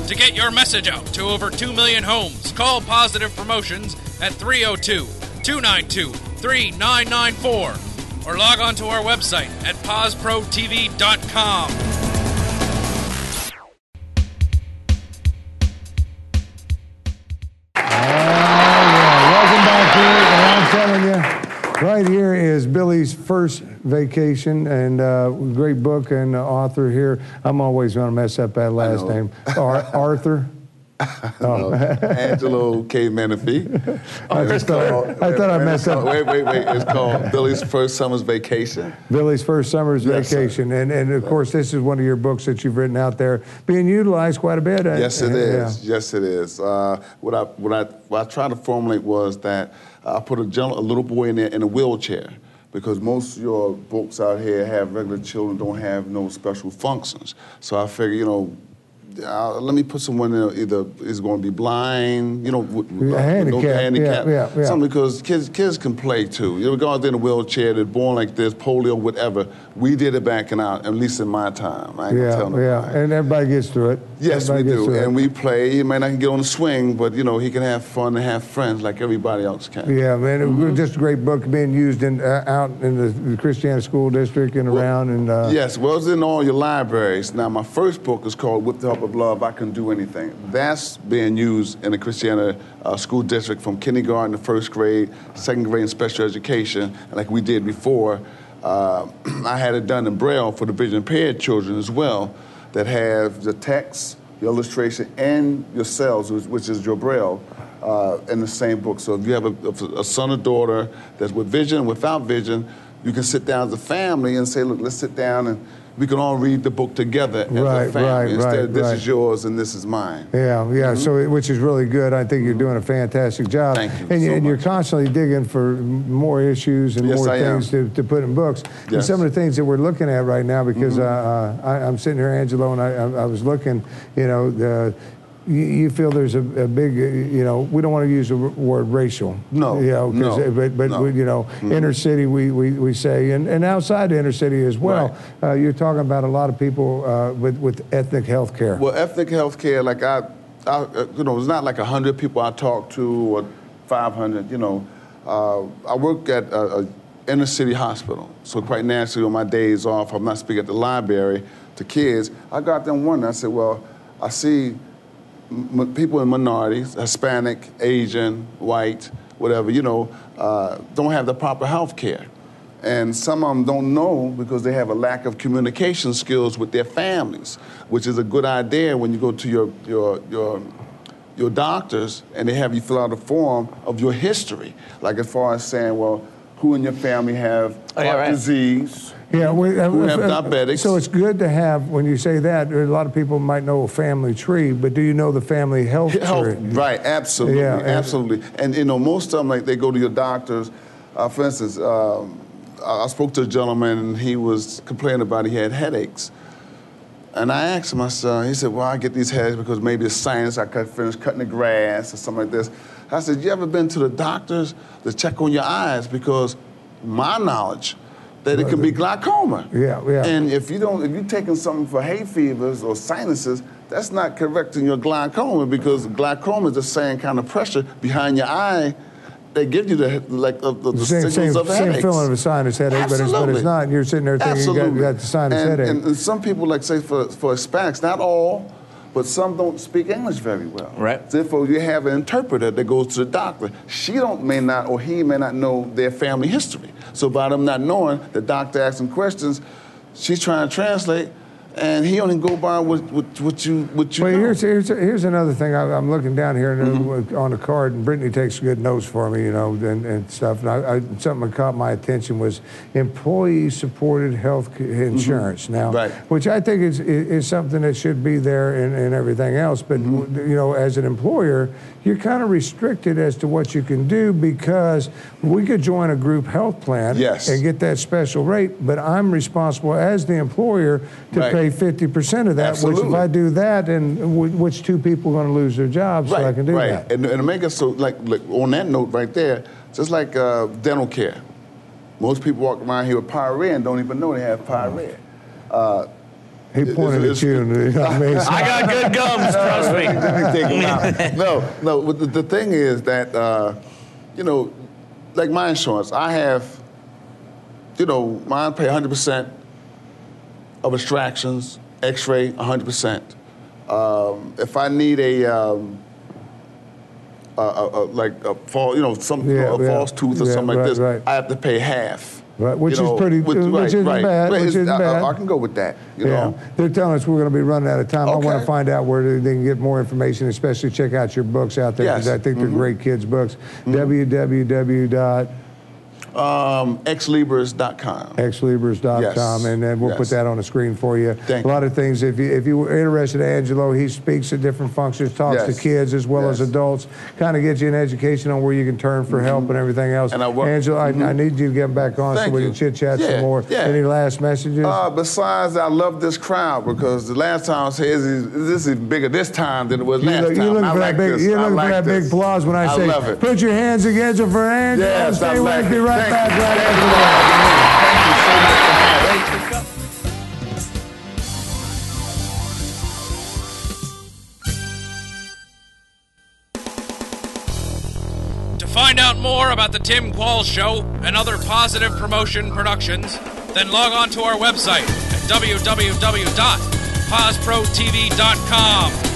To get your message out to over 2 million homes, call Positive Promotions at 302-292-3994 or log on to our website at posprotv.com. Welcome back here, and I'm telling you, right here is Billy's first vacation, and great book and author here. I'm always going to mess up that last name. Arthur. No, Angelo K. Menefee. I thought I messed up. Wait. It's called Billy's First Summer's Vacation. Billy's First Summer's Vacation. And of course, this is one of your books that you've written out there, being utilized quite a bit. Yes, it is. Yeah. Yes, it is. What I tried to formulate was that I put a little boy in there in a wheelchair, because most of your books out here have regular children, don't have no special functions. So I figure, let me put someone in either is going to be blind, handicap, something, because kids can play too. Go out there in a wheelchair, they're born like this, polio, whatever. We did it back at least in my time. I ain't gonna tell nobody. And everybody gets through it. Yes, we do, and we play. He may not get on the swing, but he can have fun and have friends like everybody else can. Yeah, man, it was just a great book being used out in the Christiana School District and around. And yes, well, it's in all your libraries. Now, my first book is called With the Help of Love, I Can Do Anything. That's being used in the Christiana School District from kindergarten to first grade, second grade in special education, like we did before. I had it done in Braille for the vision impaired children as well, that have the text, your illustration, and your cells, which is your Braille, in the same book. So if you have a son or daughter that's with vision, without vision, you can sit down as a family and say, look, let's sit down and we can all read the book together as a family. Instead of this is yours and this is mine. Yeah. So which is really good. I think you're doing a fantastic job. Thank you. And you're constantly digging for more issues and more things to put in books. Yes. And some of the things that we're looking at right now, because I'm sitting here, Angelo, and I was looking, you feel there's a big, we don't want to use the word racial. No. But inner city, we say, and outside the inner city as well. Right. You're talking about a lot of people with ethnic health care. Well, ethnic health care, like it's not like 100 people I talk to or 500, I work at an inner city hospital. So quite naturally, on my days off, I'm not speaking at the library to kids. I got them wondering, I said, well, I see people in minorities, Hispanic, Asian, white, whatever, don't have the proper health care. And some of them don't know because they have a lack of communication skills with their families, which is a good idea when you go to your doctors and they have you fill out a form of your history, like as far as saying, well, who in your family have heart disease, who have diabetics. So it's good to have, when you say that, a lot of people might know a family tree, but do you know the family health tree? Right, absolutely, absolutely. And most of them, like they go to your doctors. For instance, I spoke to a gentleman and he was complaining about he had headaches. And I asked him, he said, well, I get these headaches because maybe it's sinus, I finished cutting the grass or something like this. I said, you ever been to the doctors to check on your eyes? Because my knowledge, that it can be glaucoma. And if you're taking something for hay fevers or sinuses, that's not correcting your glaucoma, because glaucoma is the same kind of pressure behind your eye. They give you the signals of headaches. Same feeling of a sinus headache, but it's not. And you're sitting there thinking you got the sinus headache. And some people, like say for Hispanics, not all, but some don't speak English very well. Right. Therefore, you have an interpreter that goes to the doctor. He may not know their family history. So by them not knowing, the doctor asks them questions, she's trying to translate, and he only go by what you know. Here's another thing. I'm looking down here on the card, and Brittany takes good notes for me, and stuff. And something that caught my attention was employee-supported health insurance. Now, which I think is something that should be there and everything else. But as an employer, you're kind of restricted as to what you can do, because we could join a group health plan and get that special rate, but I'm responsible as the employer to pay 50% of that. Absolutely. Which if I do that, and which two people are going to lose their jobs, so I can do that. And to make it so, like on that note right there, just like dental care. Most people walk around here with pyrrhea and don't even know they have pyrrhea. He pointed at you. And, I mean, I got good gums, trust me. Let me take him out. No. The thing is that, like my insurance, I have, mine pay 100% of extractions, X-ray, 100%. If I need a false tooth or something like this, I have to pay half. Right, which is pretty, which isn't bad. Which isn't bad. I can go with that. You know? They're telling us we're going to be running out of time. Okay. I want to find out where they can get more information, especially check out your books out there, because I think they're great kids' books. www. Xlibris.com. Xlibris.com, and then we'll put that on the screen for you. Thank a lot of things. If you were interested in Angelo, he speaks at different functions, talks to kids as well as adults, kind of gets you an education on where you can turn for help and everything else. And Angelo, I need you to get back on so we can chit-chat some more. Any last messages? Besides, I love this crowd because the last time I said this is bigger this time than it was last time. You're looking for that big applause when I say, love it. Put your hands together for Angelo. Yes, Stay with me right back. Thank you so much. To find out more about the Tim Qualls Show and other Positive Promotion productions, then log on to our website at www.posprotv.com.